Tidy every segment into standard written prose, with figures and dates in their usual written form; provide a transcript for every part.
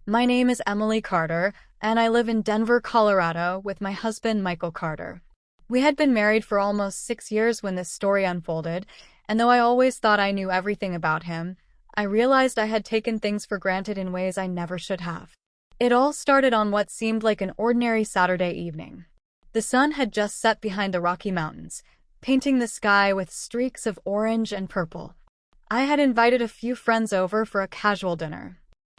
My name is Emily Carter, and I live in Denver, Colorado, with my husband, Michael Carter. We had been married for almost 6 years when this story unfolded, and though I always thought I knew everything about him, I realized I had taken things for granted in ways I never should have. It all started on what seemed like an ordinary Saturday evening. The sun had just set behind the Rocky Mountains, painting the sky with streaks of orange and purple. I had invited a few friends over for a casual dinner.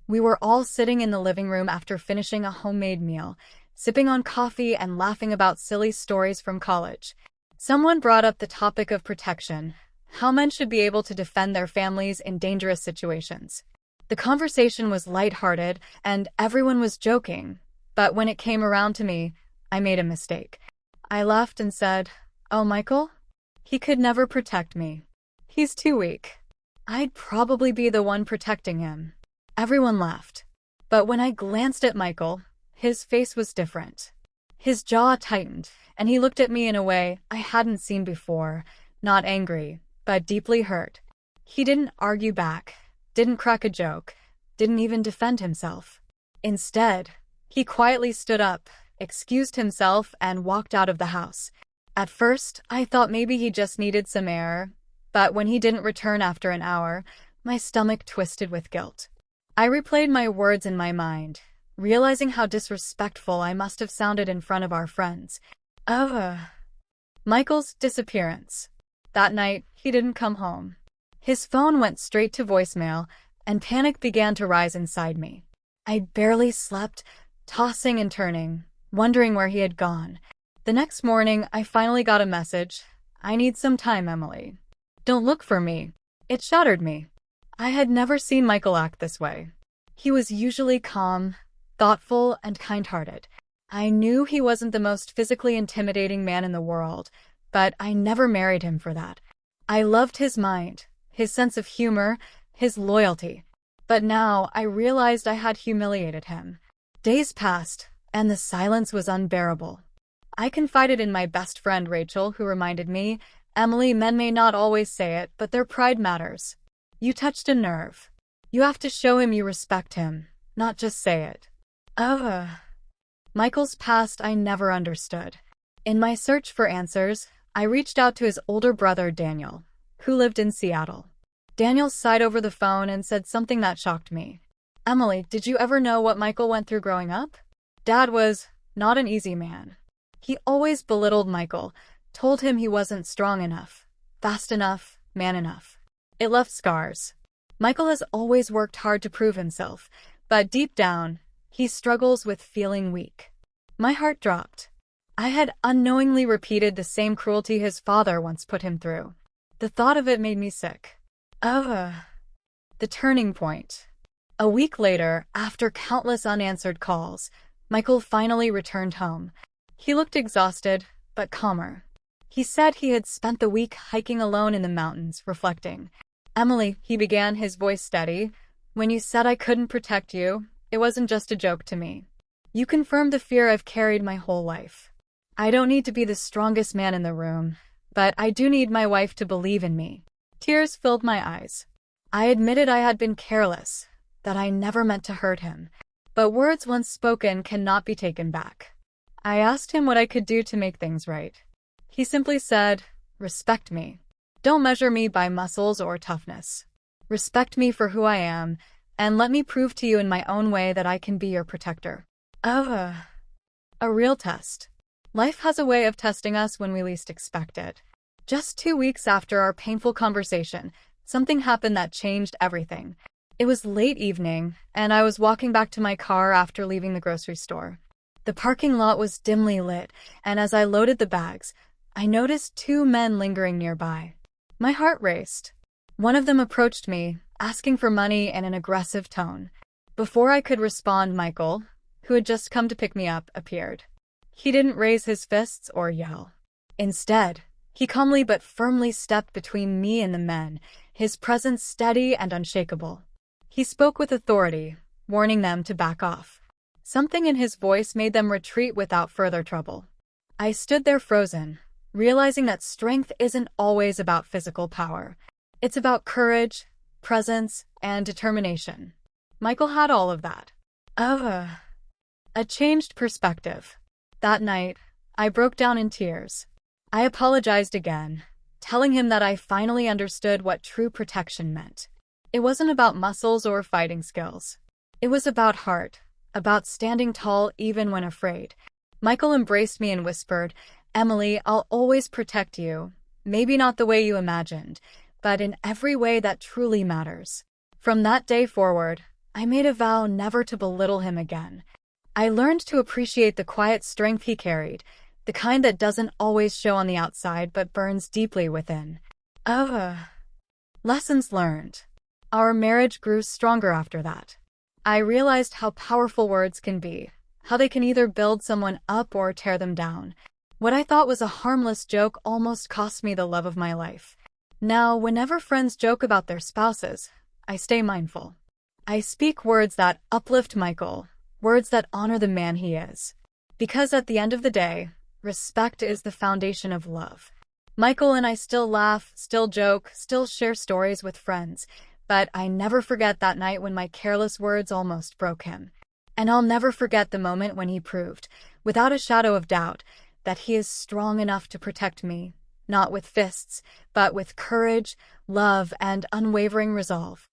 We were all sitting in the living room after finishing a homemade meal, sipping on coffee and laughing about silly stories from college. Someone brought up the topic of protection, how men should be able to defend their families in dangerous situations. The conversation was lighthearted, and everyone was joking, but when it came around to me, I made a mistake. I laughed and said, "Oh, Michael? He could never protect me. He's too weak. I'd probably be the one protecting him." Everyone laughed. But when I glanced at Michael, his face was different. His jaw tightened, and he looked at me in a way I hadn't seen before, not angry, but deeply hurt. He didn't argue back, didn't crack a joke, didn't even defend himself. Instead, he quietly stood up, excused himself, and walked out of the house. At first, I thought maybe he just needed some air, but when he didn't return after an hour, my stomach twisted with guilt. I replayed my words in my mind, realizing how disrespectful I must have sounded in front of our friends. Michael's disappearance. That night, he didn't come home. His phone went straight to voicemail, and panic began to rise inside me. I barely slept, tossing and turning, wondering where he had gone. The next morning, I finally got a message. "I need some time, Emily. Don't look for me." It shattered me. I had never seen Michael act this way. He was usually calm, thoughtful, and kind-hearted. I knew he wasn't the most physically intimidating man in the world, but I never married him for that. I loved his mind, his sense of humor, his loyalty. But now I realized I had humiliated him. Days passed, and the silence was unbearable. I confided in my best friend Rachel, who reminded me, "Emily, men may not always say it, but their pride matters. You touched a nerve. You have to show him you respect him, not just say it." Michael's past I never understood. In my search for answers, I reached out to his older brother Daniel, who lived in Seattle. Daniel sighed over the phone and said something that shocked me. "Emily, did you ever know what Michael went through growing up? Dad was not an easy man. He always belittled Michael, told him he wasn't strong enough, fast enough, man enough. It left scars. Michael has always worked hard to prove himself, but deep down, he struggles with feeling weak." My heart dropped. I had unknowingly repeated the same cruelty his father once put him through. The thought of it made me sick. The turning point. A week later, after countless unanswered calls, Michael finally returned home. He looked exhausted, but calmer. He said he had spent the week hiking alone in the mountains, reflecting. "Emily," he began, his voice steady, "when you said I couldn't protect you, it wasn't just a joke to me. You confirmed the fear I've carried my whole life. I don't need to be the strongest man in the room, but I do need my wife to believe in me." Tears filled my eyes. I admitted I had been careless, that I never meant to hurt him. But words once spoken cannot be taken back. I asked him what I could do to make things right. He simply said, "Respect me. Don't measure me by muscles or toughness. Respect me for who I am, and let me prove to you in my own way that I can be your protector." A real test. Life has a way of testing us when we least expect it. Just 2 weeks after our painful conversation, something happened that changed everything. It was late evening, and I was walking back to my car after leaving the grocery store. The parking lot was dimly lit, and as I loaded the bags, I noticed 2 men lingering nearby. My heart raced. One of them approached me, asking for money in an aggressive tone. Before I could respond, Michael, who had just come to pick me up, appeared. He didn't raise his fists or yell. Instead, he calmly but firmly stepped between me and the men, his presence steady and unshakable. He spoke with authority, warning them to back off. Something in his voice made them retreat without further trouble. I stood there frozen, realizing that strength isn't always about physical power. It's about courage, presence, and determination. Michael had all of that. Oh, a changed perspective. That night, I broke down in tears. I apologized again, telling him that I finally understood what true protection meant. It wasn't about muscles or fighting skills. It was about heart, about standing tall even when afraid. Michael embraced me and whispered, "Emily, I'll always protect you. Maybe not the way you imagined, but in every way that truly matters." From that day forward, I made a vow never to belittle him again. I learned to appreciate the quiet strength he carried, the kind that doesn't always show on the outside but burns deeply within. Oh, lessons learned. Our marriage grew stronger after that. I realized how powerful words can be, how they can either build someone up or tear them down. What I thought was a harmless joke almost cost me the love of my life. Now, whenever friends joke about their spouses, I stay mindful. I speak words that uplift Michael, words that honor the man he is. Because at the end of the day, respect is the foundation of love. Michael and I still laugh, still joke, still share stories with friends, but I never forget that night when my careless words almost broke him. And I'll never forget the moment when he proved, without a shadow of doubt, that he is strong enough to protect me, not with fists, but with courage, love, and unwavering resolve.